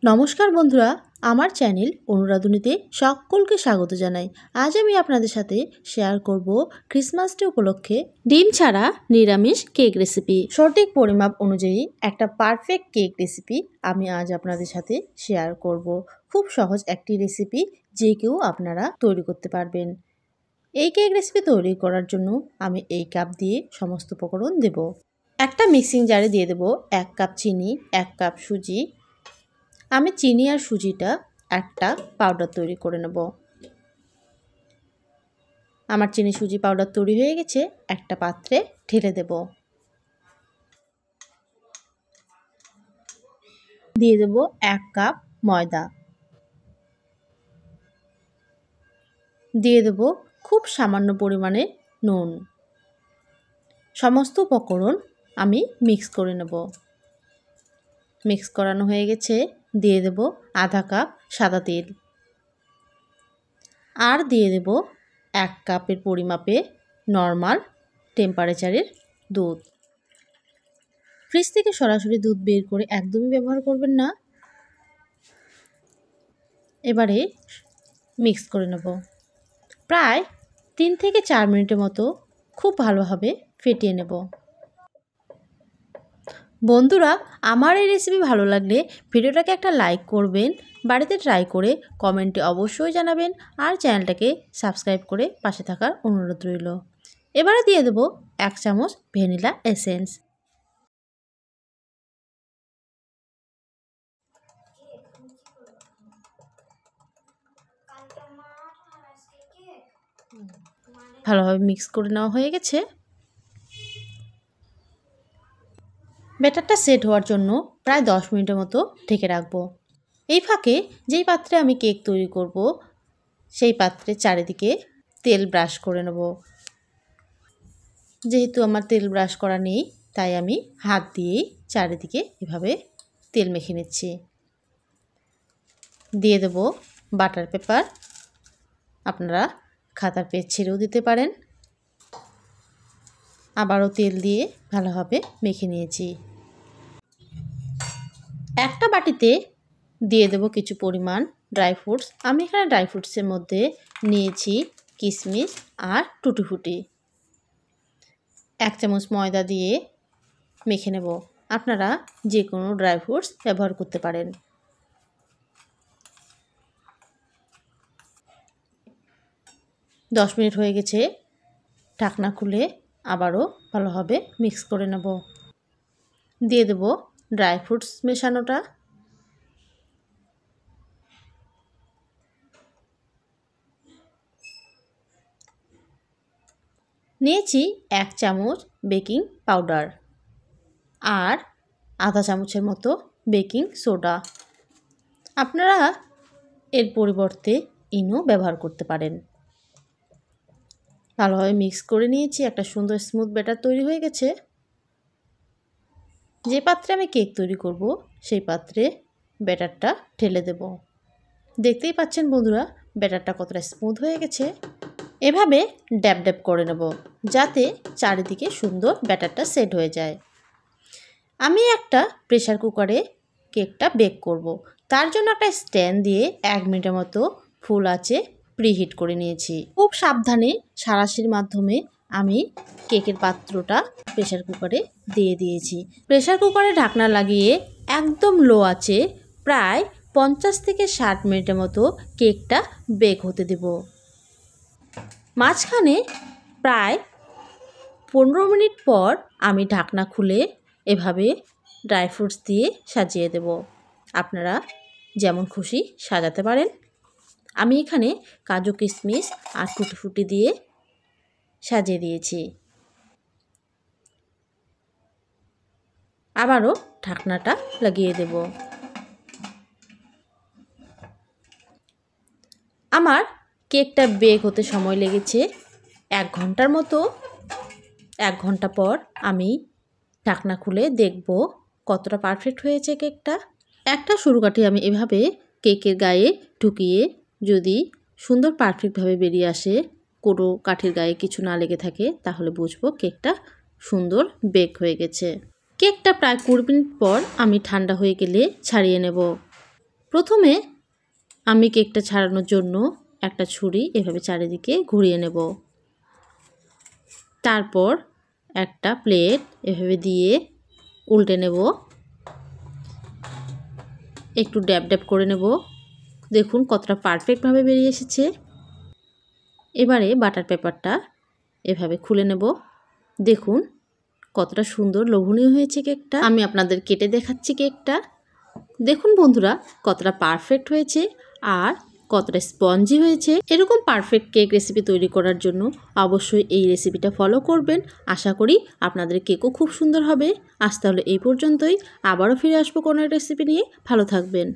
নমস্কার বন্ধুরা, আমার চ্যানেল অনুরাধুনীতে সকলকে স্বাগত জানাই। আজ আমি আপনাদের সাথে শেয়ার করব ক্রিসমাস ডে উপলক্ষে ডিম ছাড়া নিরামিষ কেক রেসিপি। সঠিক পরিমাপ অনুযায়ী একটা পারফেক্ট কেক রেসিপি আমি আজ আপনাদের সাথে শেয়ার করব। খুব সহজ একটি রেসিপি, যে কেউ আপনারা তৈরি করতে পারবেন। এই কেক রেসিপি তৈরি করার জন্য আমি এই কাপ দিয়ে সমস্ত উপকরণ দেব। একটা মিক্সিং জারে দিয়ে দেব 1 কাপ চিনি, 1 কাপ সুজি। আমি চিনি আর সুজিটা একটা পাউডার তৈরি করে নেব। আমার চিনি সুজি পাউডার তৈরি হয়ে গেছে, একটা পাত্রে ঢেলে দেব। দিয়ে দেব 1 কাপ ময়দা। দিয়ে দেব খুব সামান্য পরিমাণে নুন। সমস্ত উপকরণ আমি মিক্স করে নেব। মিক্স করানো হয়ে গেছে, দিয়ে দেব আধা কাপ সাদা তেল। আর দিয়ে দেব 1 কাপের পরিমাপে নর্মাল টেম্পারেচারের দুধ। ফ্রিজ থেকে সরাসরি দুধ বের করে একদমই ব্যবহার করবেন না। এবারে মিক্স করে নেব। প্রায় 3 থেকে 4 মিনিটের মতো খুব ভালোভাবে ফেটিয়ে নেব। বন্ধুরা, আমার এই রেসিপি ভালো লাগলে ভিডিওটাকে একটা লাইক করবেন, বাড়িতে ট্রাই করে কমেন্টে অবশ্যই জানাবেন, আর চ্যানেলটাকে সাবস্ক্রাইব করে পাশে থাকার অনুরোধ রইল। এবারে দিয়ে দেব 1 চামচ ভ্যানিলা এসেন্স। ভালোভাবে মিক্স করে নেওয়া হয়ে গেছে। ব্যাটারটা সেট হওয়ার জন্য প্রায় 10 মিনিটের মতো ঢেকে রাখবো। এই ফাঁকে যেই পাত্রে আমি কেক তৈরি করব, সেই পাত্রে চারিদিকে তেল ব্রাশ করে নেব। যেহেতু আমার তেল ব্রাশ করা নেই, তাই আমি হাত দিয়েই চারিদিকে এভাবে তেল মেখে নিচ্ছি। দিয়ে দেব বাটার পেপার। আপনারা খাতার পেজ ছেড়েও দিতে পারেন। আবারও তেল দিয়ে ভালোভাবে মেখে নিয়েছি। একটা বাটিতে দিয়ে দেব কিছু পরিমাণ ড্রাই ফ্রুটস। আমি এখানে ড্রাই ফ্রুটসের মধ্যে নিয়েছি কিশমিশ আর টুটি ফুটি। 1 চামচ ময়দা দিয়ে মেখে নেব। আপনারা যে কোনো ড্রাই ফ্রুটস ব্যবহার করতে পারেন। দশ মিনিট হয়ে গেছে, ঢাকনা খুলে আবারও ভালোভাবে মিক্স করে নেব। দিয়ে দেব ড্রাই ফ্রুটস মেশানোটা। নিয়েছি 1 চামচ বেকিং পাউডার আর আধা চামচের মতো বেকিং সোডা। আপনারা এর পরিবর্তে ইনো ব্যবহার করতে পারেন। ভালোভাবে মিক্স করে নিয়েছি, একটা সুন্দর স্মুথ ব্যাটার তৈরি হয়ে গেছে। যে পাত্রে আমি কেক তৈরি করব, সেই পাত্রে ব্যাটারটা ঢেলে দেব। দেখতেই পাচ্ছেন বন্ধুরা, ব্যাটারটা কতটা স্মুথ হয়ে গেছে। এভাবে ড্যাব ড্যাব করে নেব, যাতে চারিদিকে সুন্দর ব্যাটারটা সেট হয়ে যায়। আমি একটা প্রেসার কুকারে কেকটা বেক করব। তার জন্য একটা স্ট্যান্ড দিয়ে 1 মিনিটের মতো ফুল আঁচে প্রিহিট করে নিয়েছি। খুব সাবধানে সাঁড়াশির মাধ্যমে আমি কেকের পাত্রটা প্রেসার কুকারে দিয়ে দিয়েছি। প্রেসার কুকারে ঢাকনা লাগিয়ে একদম লো আঁচে প্রায় 50 থেকে 60 মিনিটের মতো কেকটা বেক হতে দেব। মাঝখানে প্রায় 15 মিনিট পর আমি ঢাকনা খুলে এভাবে ড্রাই ফ্রুটস দিয়ে সাজিয়ে দেব। আপনারা যেমন খুশি সাজাতে পারেন। আমি এখানে কাজু কিশমিশ আর টুটি ফুটি দিয়ে সাজিয়ে দিয়েছি। আবারও ঢাকনাটা লাগিয়ে দেব। আমার কেকটা বেক হতে সময় লেগেছে 1 ঘন্টার মতো। 1 ঘন্টা পর আমি ঢাকনা খুলে দেখব কতটা পারফেক্ট হয়েছে কেকটা। একটা সরুকাঠি আমি এভাবে কেকের গায়ে ঢুকিয়ে যদি সুন্দর পারফেক্টভাবে বেরিয়ে আসে, কোনো কাঠির গায়ে কিছু না লেগে থাকে, তাহলে বুঝবো কেকটা সুন্দর বেক হয়ে গেছে। কেকটা প্রায় 20 মিনিট পর আমি ঠান্ডা হয়ে গেলে ছাড়িয়ে নেব। প্রথমে আমি কেকটা ছাড়ানোর জন্য একটা ছুরি এভাবে চারিদিকে ঘুরিয়ে নেব। তারপর একটা প্লেট এভাবে দিয়ে উল্টে নেব, একটু ড্যাব ড্যাব করে নেব। দেখুন কতটা পারফেক্টভাবে বেরিয়ে এসেছে। এবারে বাটার পেপারটা এভাবে খুলে নেব। দেখুন কতটা সুন্দর লোভনীয় হয়েছে কেকটা। আমি আপনাদের কেটে দেখাচ্ছি কেকটা। দেখুন বন্ধুরা কতটা পারফেক্ট হয়েছে আর কতটা স্পঞ্জি হয়েছে। এরকম পারফেক্ট কেক রেসিপি তৈরি করার জন্য অবশ্যই এই রেসিপিটা ফলো করবেন। আশা করি আপনাদের কেকও খুব সুন্দর হবে। আজ তাহলে এই পর্যন্তই, আবারও ফিরে আসবো কোনো রেসিপি নিয়ে। ভালো থাকবেন।